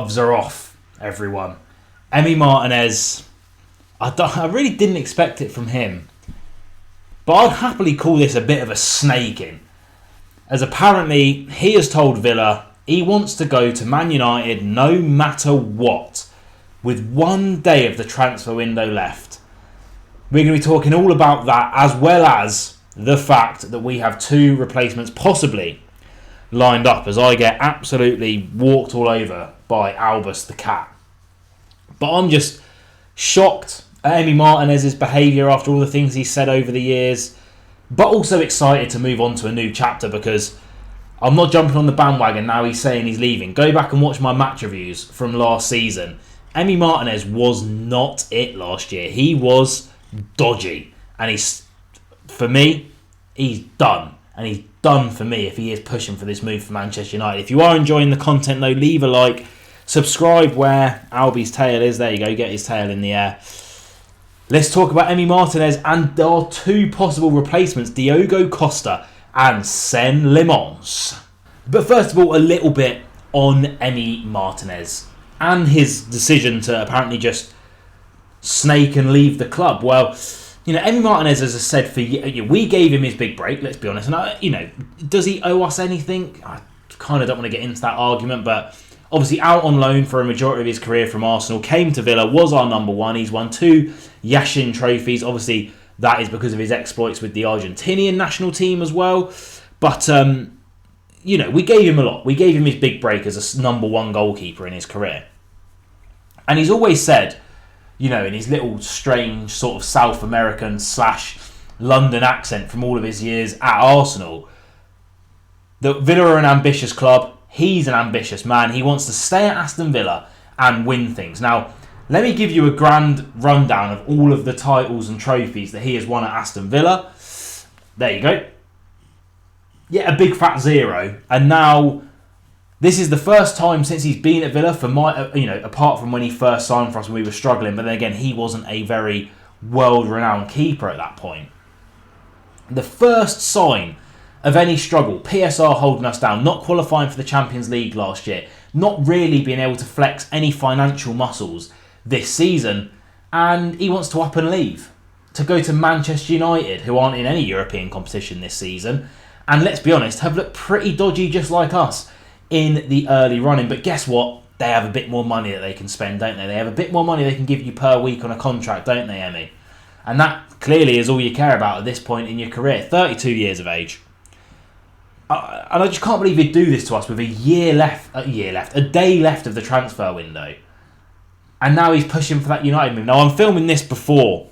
Gloves are off, everyone. Emi Martinez, I really didn't expect it from him. But I'd happily call this a bit of a snaking. As apparently he has told Villa he wants to go to Man United no matter what, with 1 day of the transfer window left. We're going to be talking all about that, as well as the fact that we have 2 replacements possibly lined up, as I get absolutely walked all over by Albus the cat. But I'm just shocked at Emi Martinez's behaviour after all the things he's said over the years, but also excited to move on to a new chapter, because I'm not jumping on the bandwagon now he's saying he's leaving. Go back and watch my match reviews from last season. Emi Martinez was not it last year. He was dodgy, and for me, he's done. And he's done for me if he is pushing for this move for Manchester United. If you are enjoying the content though, leave a like, subscribe where Albie's tail is. There you go, get his tail in the air. Let's talk about Emi Martinez, and there are 2 possible replacements, Diogo Costa and Senne Lammens. But first of all, a little bit on Emi Martinez and his decision to apparently just snake and leave the club. Well, Emi Martinez, as I said, we gave him his big break, let's be honest. And, does he owe us anything? I kind of don't want to get into that argument, but obviously out on loan for a majority of his career from Arsenal, came to Villa, was our number 1. He's won 2 Yashin trophies. Obviously, that is because of his exploits with the Argentinian national team as well. But, we gave him a lot. We gave him his big break as a number 1 goalkeeper in his career. And he's always said, in his little strange sort of South American / London accent from all of his years at Arsenal, that Villa are an ambitious club. He's an ambitious man. He wants to stay at Aston Villa and win things. Now, let me give you a grand rundown of all of the titles and trophies that he has won at Aston Villa. There you go. Yeah, a big fat 0. And now, this is the first time since he's been at Villa, apart from when he first signed for us when we were struggling. But then again, he wasn't a very world-renowned keeper at that point. The first sign of any struggle, PSR holding us down, not qualifying for the Champions League last year, not really being able to flex any financial muscles this season, and he wants to up and leave to go to Manchester United, who aren't in any European competition this season, and let's be honest, have looked pretty dodgy just like us in the early running. But guess what? They have a bit more money that they can spend, don't they? They have a bit more money they can give you per week on a contract, don't they, Emi? And that clearly is all you care about at this point in your career. 32 years of age. And I just can't believe he'd do this to us with a day left of the transfer window. And now he's pushing for that United move. Now, I'm filming this before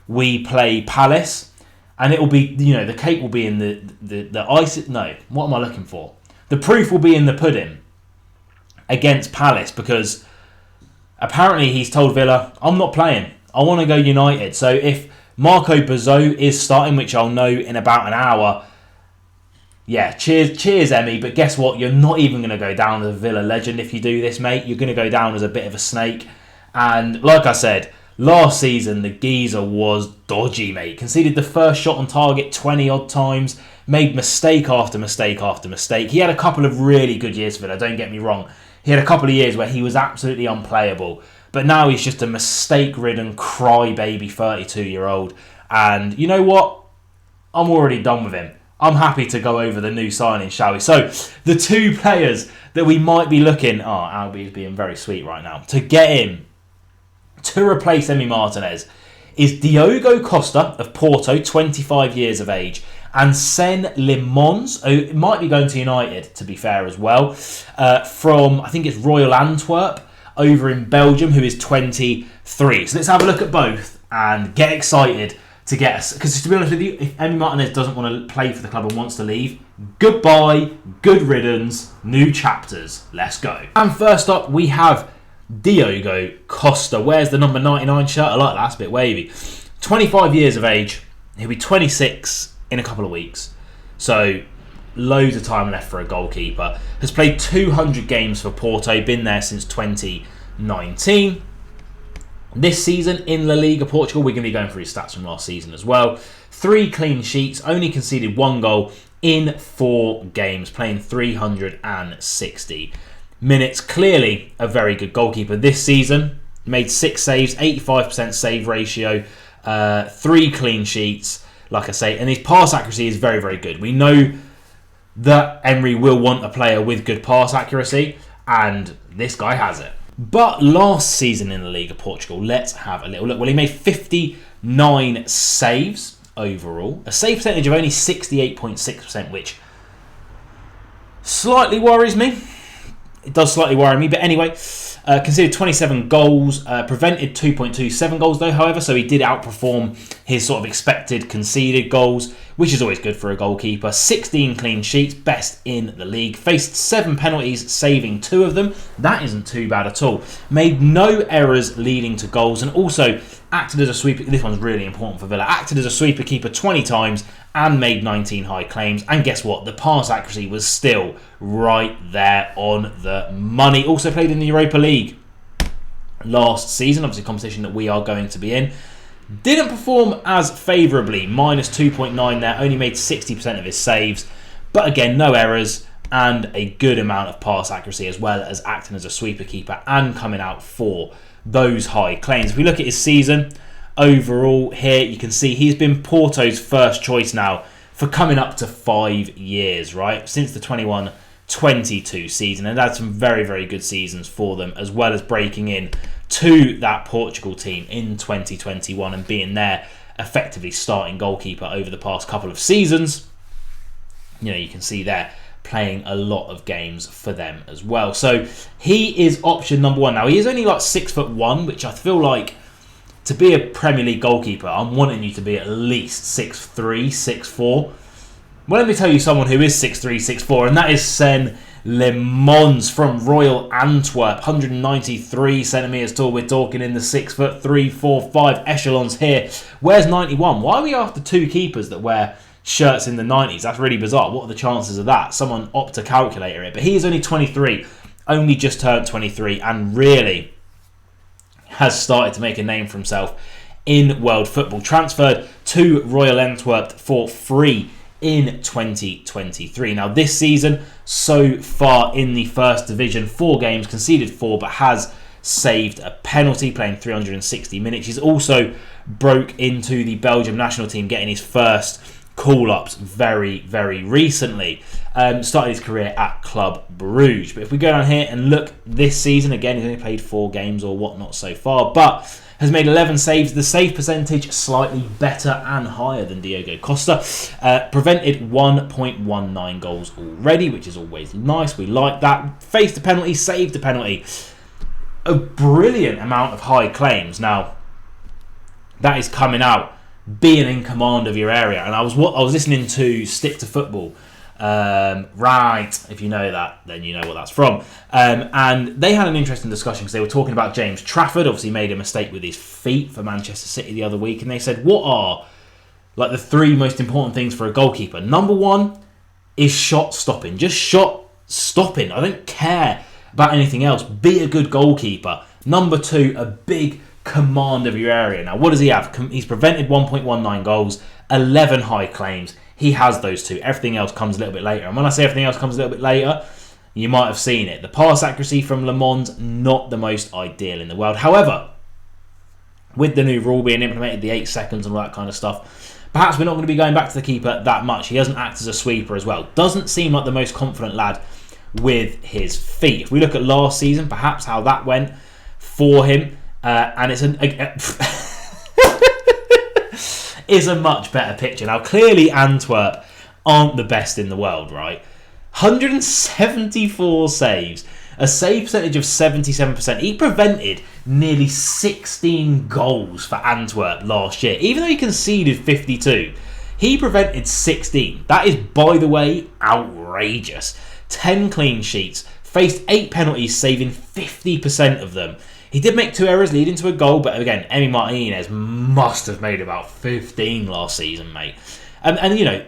we play Palace, and it will be, the cake will be in the ice. No, what am I looking for? The proof will be in the pudding against Palace, because apparently he's told Villa, I'm not playing. I want to go United. So if Marco Bazot is starting, which I'll know in about an hour, yeah, cheers Emi, but guess what? You're not even going to go down as a Villa legend if you do this, mate. You're going to go down as a bit of a snake. And like I said, last season, the geezer was dodgy, mate. Conceded the first shot on target 20-odd times. Made mistake after mistake after mistake. He had a couple of really good years for Villa, don't get me wrong. He had a couple of years where he was absolutely unplayable. But now he's just a mistake-ridden, crybaby 32-year-old. And you know what? I'm already done with him. I'm happy to go over the new signing, shall we? So, the 2 players that we might be looking... Albie is being very sweet right now. To get in, to replace Emi Martinez, is Diogo Costa of Porto, 25 years of age, and Senne Lammens, who might be going to United, to be fair as well, from, I think it's Royal Antwerp, over in Belgium, who is 23. So let's have a look at both and get excited to get us. Because to be honest with you, if Emi Martinez doesn't want to play for the club and wants to leave, goodbye, good riddance, new chapters. Let's go. And first up, we have Diogo Costa. Wears the number 99 shirt. I like that. That's a bit wavy. 25 years of age. He'll be 26 in a couple of weeks. So loads of time left for a goalkeeper. Has played 200 games for Porto. Been there since 2019. This season in La Liga Portugal, we're going to be going through his stats from last season as well. 3 clean sheets. Only conceded 1 goal in 4 games. Playing 360. minutes. Clearly a very good goalkeeper this season. Made 6 saves, 85% save ratio, 3 clean sheets, like I say, and his pass accuracy is very, very good. We know that Emery will want a player with good pass accuracy, and this guy has it. But last season in the League of Portugal, let's have a little look. Well, he made 59 saves overall, a save percentage of only 68.6%, which slightly worries me. It does slightly worry me, but anyway, conceded 27 goals, prevented 2.27 goals though, however, so he did outperform his sort of expected conceded goals, which is always good for a goalkeeper. 16 clean sheets, best in the league. Faced 7 penalties, saving 2 of them. That isn't too bad at all. Made no errors leading to goals, and also acted as a sweeper. This one's really important for Villa. Acted as a sweeper keeper 20 times and made 19 high claims. And guess what? The pass accuracy was still right there on the money. Also played in the Europa League last season, obviously a competition that we are going to be in. Didn't perform as favourably, minus 2.9 there, only made 60% of his saves, but again, no errors and a good amount of pass accuracy, as well as acting as a sweeper keeper and coming out for those high claims. If we look at his season overall here, you can see he's been Porto's first choice now for coming up to 5 years, right? Since the 21-22 season, and had some very, very good seasons for them, as well as breaking in to that Portugal team in 2021 and being their effectively starting goalkeeper over the past couple of seasons. You know, you can see there playing a lot of games for them as well. So he is option number 1. Now, he is only like 6'1", which I feel like to be a Premier League goalkeeper, I'm wanting you to be at least 6'3", 6'4". Well, let me tell you someone who is 6'3", 6'4", and that is Senne Lammens from Royal Antwerp, 193 centimetres tall. We're talking in the 6'3", 4', 5 echelons here. Where's 91? Why are we after 2 keepers that wear shirts in the 90s? That's really bizarre. What are the chances of that? Someone opt to calculator it. But he is only 23, only just turned 23, and really has started to make a name for himself in world football. Transferred to Royal Antwerp for free in 2023. Now this season, so far in the first division, 4 games, conceded 4, but has saved a penalty, playing 360 minutes. He's also broke into the Belgium national team, getting his first call-ups very, very recently. Started his career at Club Bruges. But if we go down here and look this season, again, he's only played 4 games or whatnot so far, but has made 11 saves. The save percentage slightly better and higher than Diogo Costa. Prevented 1.19 goals already, which is always nice. We like that. Faced a penalty, saved a penalty. A brilliant amount of high claims. Now, that is coming out being in command of your area. And I was listening to Stick to Football. Right, if you know that, then you know what that's from. And they had an interesting discussion because they were talking about James Trafford. Obviously made a mistake with his feet for Manchester City the other week, and they said, what are like the 3 most important things for a goalkeeper? Number 1 is shot stopping. Just shot stopping. I don't care about anything else. Be a good goalkeeper. Number 2, a big command of your area. Now, what does he have? He's prevented 1.19 goals, 11 high claims. He has those 2. Everything else comes a little bit later. And when I say everything else comes a little bit later, you might have seen it. The pass accuracy from Lammens, not the most ideal in the world. However, with the new rule being implemented, the 8 seconds and all that kind of stuff, perhaps we're not going to be going back to the keeper that much. He doesn't act as a sweeper as well. Doesn't seem like the most confident lad with his feet. If we look at last season, perhaps how that went for him, and it's is a much better picture. Now, clearly Antwerp aren't the best in the world, right? 174 saves, a save percentage of 77%. He prevented nearly 16 goals for Antwerp last year. Even though he conceded 52, he prevented 16. That is, by the way, outrageous. 10 clean sheets, faced 8 penalties, saving 50% of them. He did make 2 errors leading to a goal, but again, Emi Martinez must have made about 15 last season, mate. And you know,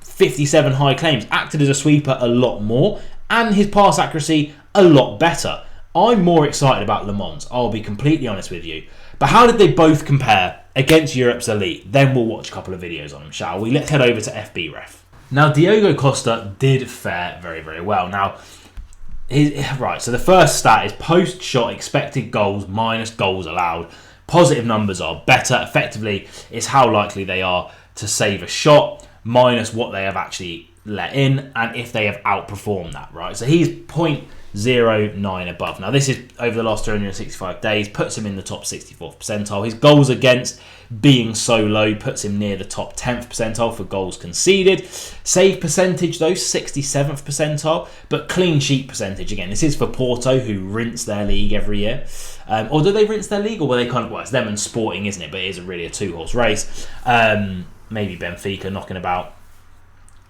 57 high claims. Acted as a sweeper a lot more, and his pass accuracy a lot better. I'm more excited about Lammens, I'll be completely honest with you. But how did they both compare against Europe's elite? Then we'll watch a couple of videos on them, shall we? Let's head over to FB Ref. Now, Diogo Costa did fare very, very well. Now, Right, so the first stat is post-shot expected goals minus goals allowed. Positive numbers are better. Effectively, it's how likely they are to save a shot minus what they have actually let in and if they have outperformed that, right? So he's 0.09 above. Now, this is over the last 365 days, puts him in the top 64th percentile. His goals against being so low puts him near the top 10th percentile for goals conceded. Save percentage, though, 67th percentile. But clean sheet percentage, again, this is for Porto, who rinse their league every year. Or do they rinse their league? Or were they kind of, well, it's them and Sporting, isn't it? But it is really a two-horse race. Maybe Benfica knocking about.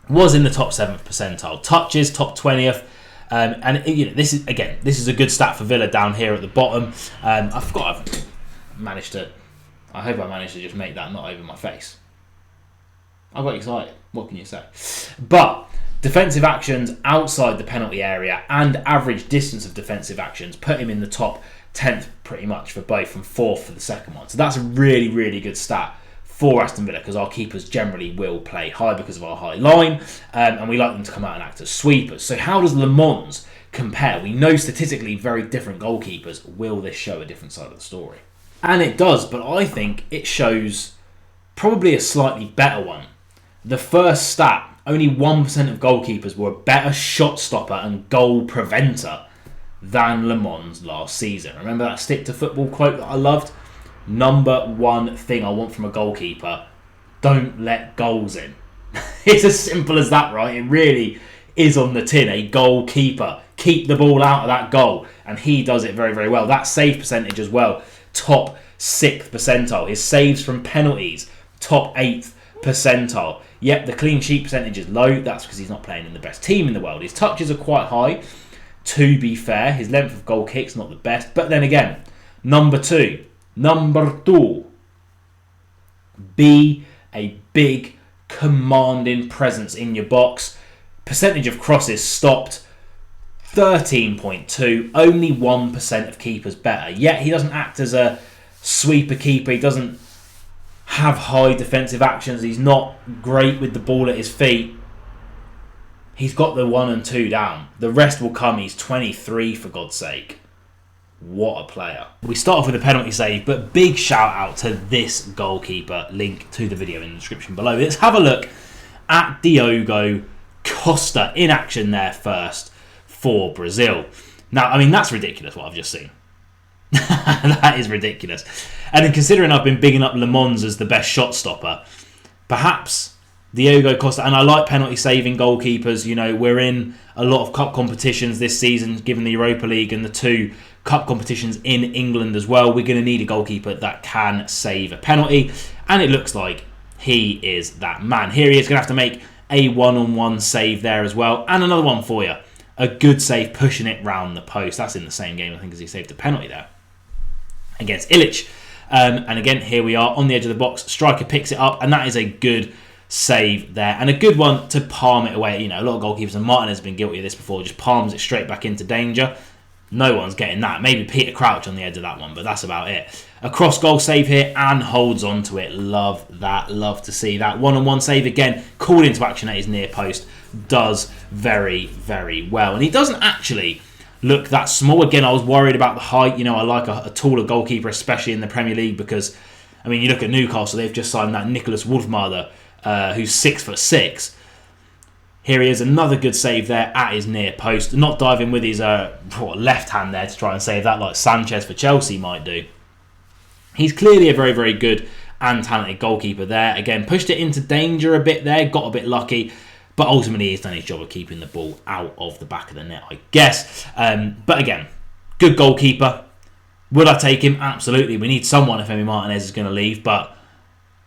Was in the top 7th percentile. Touches, top 20th. And this is a good stat for Villa down here at the bottom. I hope I managed to just make that not over my face. I got excited. What can you say? But defensive actions outside the penalty area and average distance of defensive actions put him in the top 10th pretty much for both, from 4th for the second one. So that's a really, really good stat for Aston Villa, because our keepers generally will play high because of our high line, and we like them to come out and act as sweepers. So how does Lammens compare? We know statistically very different goalkeepers. Will this show a different side of the story? And it does, but I think it shows probably a slightly better one. The first stat, only 1% of goalkeepers were a better shot stopper and goal preventer than Lammens last season. Remember that stick to football quote that I loved? Number one thing I want from a goalkeeper, don't let goals in. It's as simple as that, right? It really is on the tin. A goalkeeper, keep the ball out of that goal. And he does it very, very well. That save percentage as well, top 6th percentile. His saves from penalties, top 8th percentile. Yep, the clean sheet percentage is low. That's because he's not playing in the best team in the world. His touches are quite high, to be fair. His length of goal kicks, not the best. But then again, number two, be a big, commanding presence in your box. Percentage of crosses stopped, 13.2. Only 1% of keepers better. Yet he doesn't act as a sweeper keeper. He doesn't have high defensive actions. He's not great with the ball at his feet. He's got the 1 and 2 down. The rest will come. He's 23, for God's sake. What a player. We start off with a penalty save, but big shout out to this goalkeeper. Link to the video in the description below. Let's have a look at Diogo Costa in action there first for Brazil. Now, I mean, that's ridiculous what I've just seen. That is ridiculous. And then considering I've been bigging up Lammens as the best shot stopper, perhaps Diogo Costa, and I like penalty saving goalkeepers. You know, we're in a lot of cup competitions this season, given the Europa League and the 2 cup competitions in England as well. We're going to need a goalkeeper that can save a penalty, and it looks like he is that man. Here he is, going to have to make a one-on-one save there as well, and another one for you. A good save, pushing it round the post. That's in the same game, I think, as he saved a penalty there against Illich. And again, here we are on the edge of the box. Striker picks it up, and that is a good save there, and a good one to palm it away. You know, a lot of goalkeepers, and Martinez has been guilty of this before, just palms it straight back into danger. No one's getting that. Maybe Peter Crouch on the edge of that one, but that's about it. A cross goal save here and holds on to it. Love that. Love to see that. One-on-one save again. Called into action at his near post. Does very, very well. And he doesn't actually look that small. Again, I was worried about the height. You know, I like a taller goalkeeper, especially in the Premier League, because, I mean, you look at Newcastle, they've just signed that Nicholas Wolfmother, who's 6'6". Here he is, another good save there at his near post. Not diving with his left hand there to try and save that like Sanchez for Chelsea might do. He's clearly a very, very good and talented goalkeeper there. Again, pushed it into danger a bit there, got a bit lucky, but ultimately he's done his job of keeping the ball out of the back of the net, I guess. But again, good goalkeeper. Would I take him? Absolutely. We need someone if Emi Martinez is going to leave, but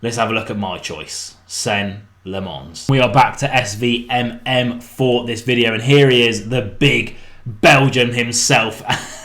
let's have a look at my choice. Senne, Lammens. We are back to SVMM for this video, and here he is, the big Belgian himself.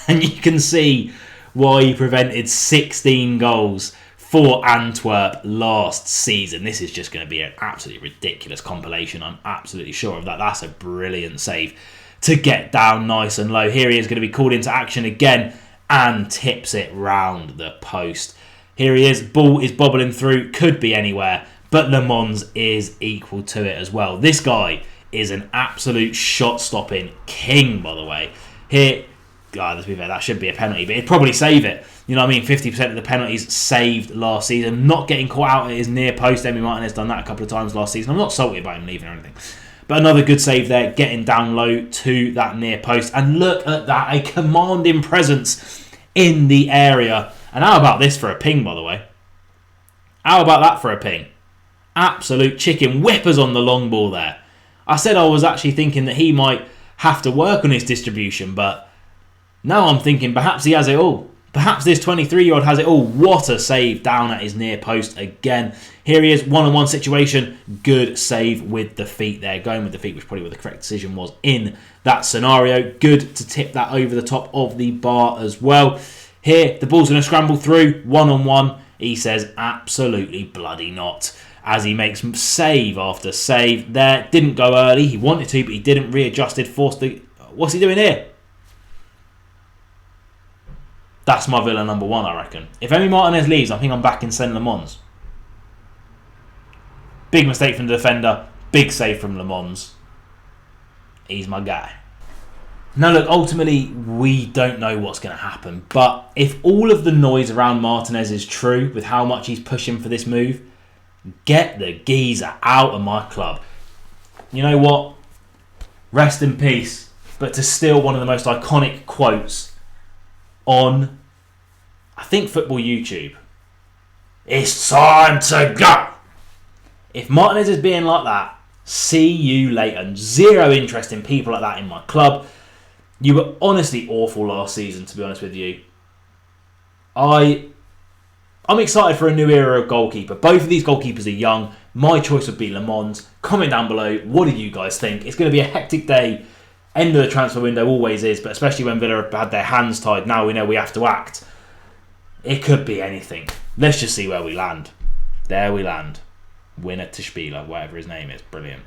And you can see why he prevented 16 goals for Antwerp last season. This is just going to be an absolutely ridiculous compilation. I'm absolutely sure of that. That's a brilliant save to get down nice and low. Here he is going to be called into action again and tips it round the post. Here he is. Ball is bobbling through. Could be anywhere. But Lammens is equal to it as well. This guy is an absolute shot-stopping king, by the way. Here, God, let's be fair, that should be a penalty, but he'd probably save it. You know what I mean? 50% of the penalties saved last season. Not getting caught out at his near post. Emi Martinez done that a couple of times last season. I'm not salty about him leaving or anything. But another good save there, getting down low to that near post. And look at that, a commanding presence in the area. And how about this for a ping, by the way? How about that for a ping? Absolute chicken whippers on the long ball there. I said I was actually thinking that he might have to work on his distribution, but now I'm thinking perhaps he has it all. Perhaps this 23-year-old has it all. What a save down at his near post again. Here he is, one-on-one situation. Good save with the feet there. Going with the feet, which probably what the correct decision was in that scenario. Good to tip that over the top of the bar as well. Here, the ball's going to scramble through. One-on-one. He says absolutely bloody not. As he makes save after save there. Didn't go early. He wanted to, but he didn't. Readjusted, forced to... What's he doing here? That's my Villa number one, I reckon. If Emi Martinez leaves, I think I'm back in Senne Lammens. Big mistake from the defender. Big save from Lammens. He's my guy. Now look, ultimately, we don't know what's going to happen. But if all of the noise around Martinez is true, with how much he's pushing for this move, get the geezer out of my club. You know what? Rest in peace. But to steal one of the most iconic quotes on, I think, football YouTube. It's time to go. If Martinez is being like that, see you later. Zero interest in people like that in my club. You were honestly awful last season, to be honest with you. I'm excited for a new era of goalkeeper. Both of these goalkeepers are young. My choice would be Lammens. Comment down below. What do you guys think? It's going to be a hectic day. End of the transfer window always is, but especially when Villa have had their hands tied, now we know we have to act. It could be anything. Let's just see where we land. There we land. Winner to Spieler, whatever his name is. Brilliant.